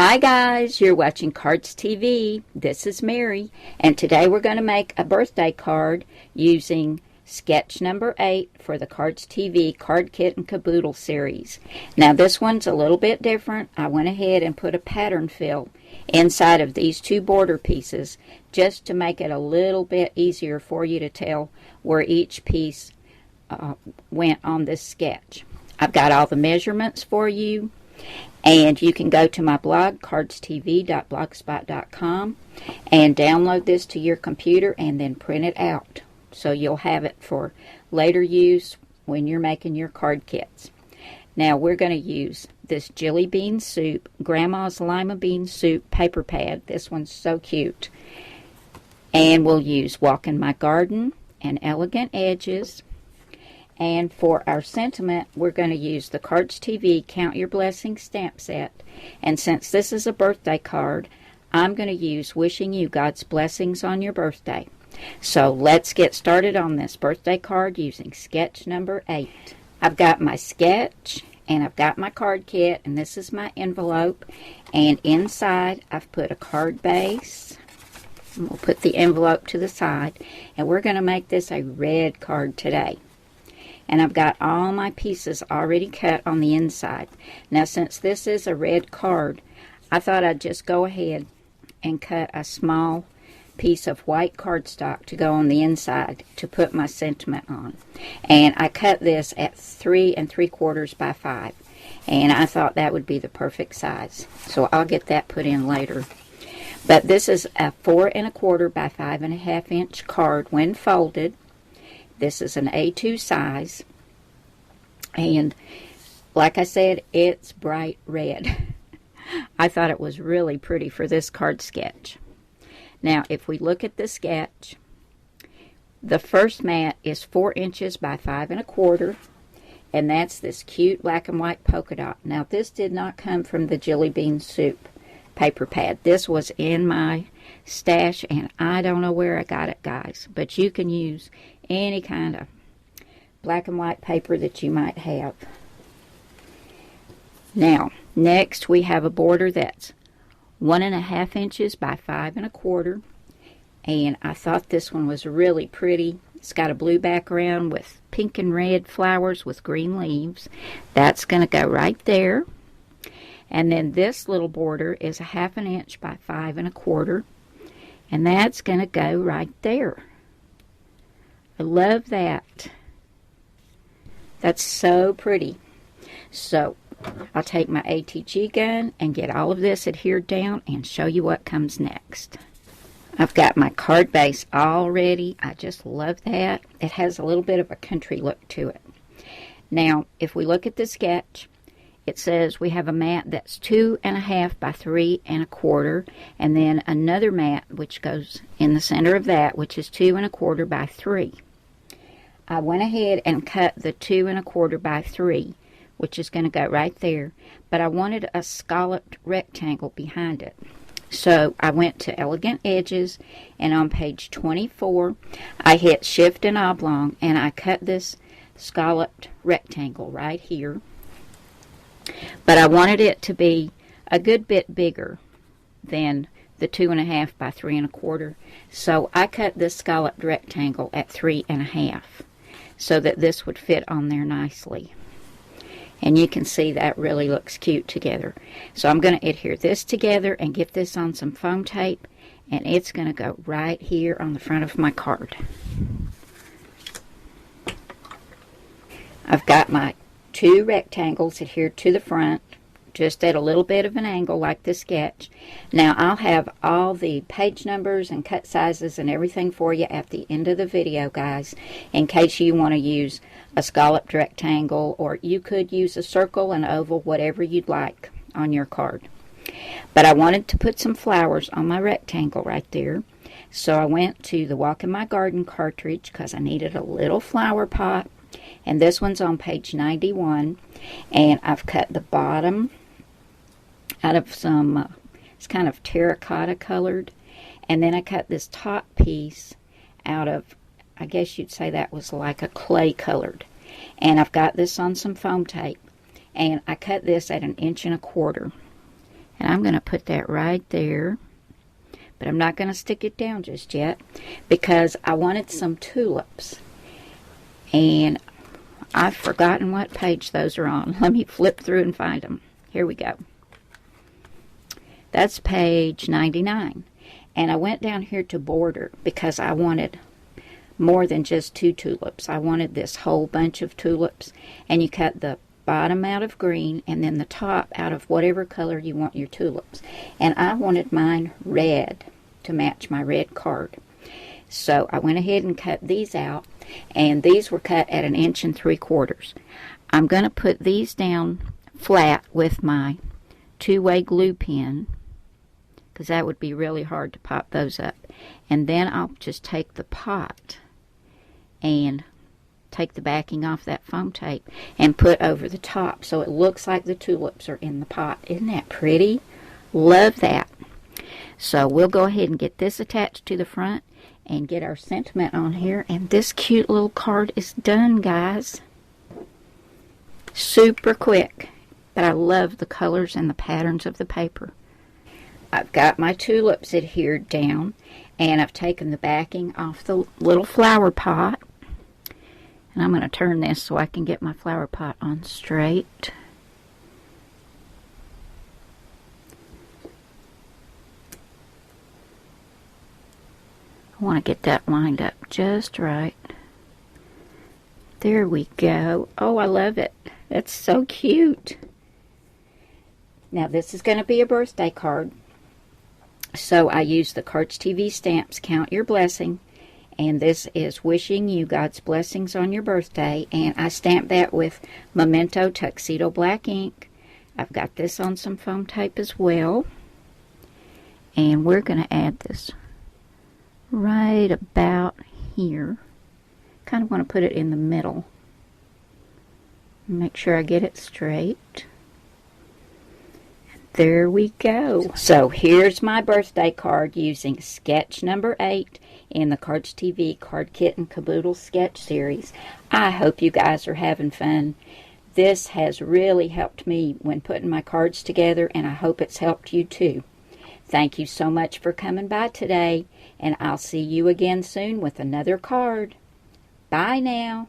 Hi guys, you're watching Cardz TV. This is Mary, and today we're going to make a birthday card using sketch number 8 for the Cardz TV Card Kit and Kaboodle series. Now this one's a little bit different. I went ahead and put a pattern fill inside of these two border pieces just to make it a little bit easier for you to tell where each piece went on this sketch. I've got all the measurements for you. And you can go to my blog, cardzdtv.blogspot.com, and download this to your computer and then print it out. So you'll have it for later use when you're making your card kits. Now we're going to use this jelly bean soup, Grandma's lima bean soup paper pad. This one's so cute. And we'll use Walk in My Garden and Elegant Edges. And for our sentiment, we're going to use the Cardz TV Count Your Blessings stamp set. And since this is a birthday card, I'm going to use Wishing You God's Blessings on Your Birthday. So let's get started on this birthday card using sketch number 8. I've got my sketch and I've got my card kit, and this is my envelope. And inside I've put a card base. And we'll put the envelope to the side, and we're going to make this a red card today. And I've got all my pieces already cut on the inside. Now since this is a red card, I thought I'd just go ahead and cut a small piece of white cardstock to go on the inside to put my sentiment on. And I cut this at 3 3/4 by 5. And I thought that would be the perfect size. So I'll get that put in later. But this is a 4 1/4 by 5 1/2 inch card when folded. This is an A2 size, and like I said, it's bright red. I thought it was really pretty for this card sketch. Now, if we look at the sketch, the first mat is 4 inches by 5 1/4, and that's this cute black and white polka dot. Now, this did not come from the jelly bean soup paper pad. This was in my stash, and I don't know where I got it, guys, but you can use any kind of black and white paper that you might have. Now, next we have a border that's 1 1/2 inches by 5 1/4, and I thought this one was really pretty. It's got a blue background with pink and red flowers with green leaves. That's going to go right there. And then this little border is 1/2 inch by 5 1/4, and that's going to go right there. I love that. That's so pretty. So I'll take my ATG gun and get all of this adhered down and show you what comes next. I've got my card base all ready. I just love that. It has a little bit of a country look to it. Now, if we look at the sketch, it says we have a mat that's 2 1/2 by 3 1/4, and then another mat which goes in the center of that, which is 2 1/4 by 3. I went ahead and cut the 2 1/4 by 3, which is going to go right there, but I wanted a scalloped rectangle behind it. So I went to Elegant Edges, and on page 24, I hit Shift and Oblong, and I cut this scalloped rectangle right here. But I wanted it to be a good bit bigger than the 2 1/2 by 3 1/4. So I cut this scalloped rectangle at 3 1/2 so that this would fit on there nicely. And you can see that really looks cute together. So I'm going to adhere this together and get this on some foam tape, and it's going to go right here on the front of my card. I've got my 2 rectangles adhered to the front, just at a little bit of an angle like the sketch. Now I'll have all the page numbers and cut sizes and everything for you at the end of the video, guys, in case you want to use a scalloped rectangle, or you could use a circle, an oval, whatever you'd like on your card. But I wanted to put some flowers on my rectangle right there, so I went to the Walk in My Garden cartridge because I needed a little flower pot. And this one's on page 91, and I've cut the bottom out of some, it's kind of terracotta colored, and then I cut this top piece out of, I guess you'd say that was like a clay colored. And I've got this on some foam tape, and I cut this at 1 1/4 inches. And I'm going to put that right there. But I'm not going to stick it down just yet because I wanted some tulips. And I've forgotten what page those are on. Let me flip through and find them. Here we go. That's page 99. And I went down here to border because I wanted more than just 2 tulips. I wanted this whole bunch of tulips. And you cut the bottom out of green and then the top out of whatever color you want your tulips. And I wanted mine red to match my red card. So I went ahead and cut these out, and these were cut at 1 3/4 inches. I'm going to put these down flat with my 2-way glue pen because that would be really hard to pop those up. And then I'll just take the pot and take the backing off that foam tape and put over the top so it looks like the tulips are in the pot. Isn't that pretty? Love that. So we'll go ahead and get this attached to the front and get our sentiment on here, and this cute little card is done, guys. Super quick, but I love the colors and the patterns of the paper. I've got my tulips adhered down, and I've taken the backing off the little flower pot, and I'm going to turn this so I can get my flower pot on straight. I want to get that lined up just right. There we go. Oh, I love it. That's so cute. Now this is going to be a birthday card. So I used the Cardz TV stamps, Count Your Blessing. And this is wishing you God's blessings on your birthday. And I stamped that with Memento Tuxedo Black ink. I've got this on some foam tape as well. And we're going to add this right about here. Kind of want to put it in the middle. Make sure I get it straight. There we go. So here's my birthday card using sketch number 8 in the Cardz TV Card Kit and Kaboodle sketch series. I hope you guys are having fun. This has really helped me when putting my cards together, and I hope it's helped you too. Thank you so much for coming by today, and I'll see you again soon with another card. Bye now.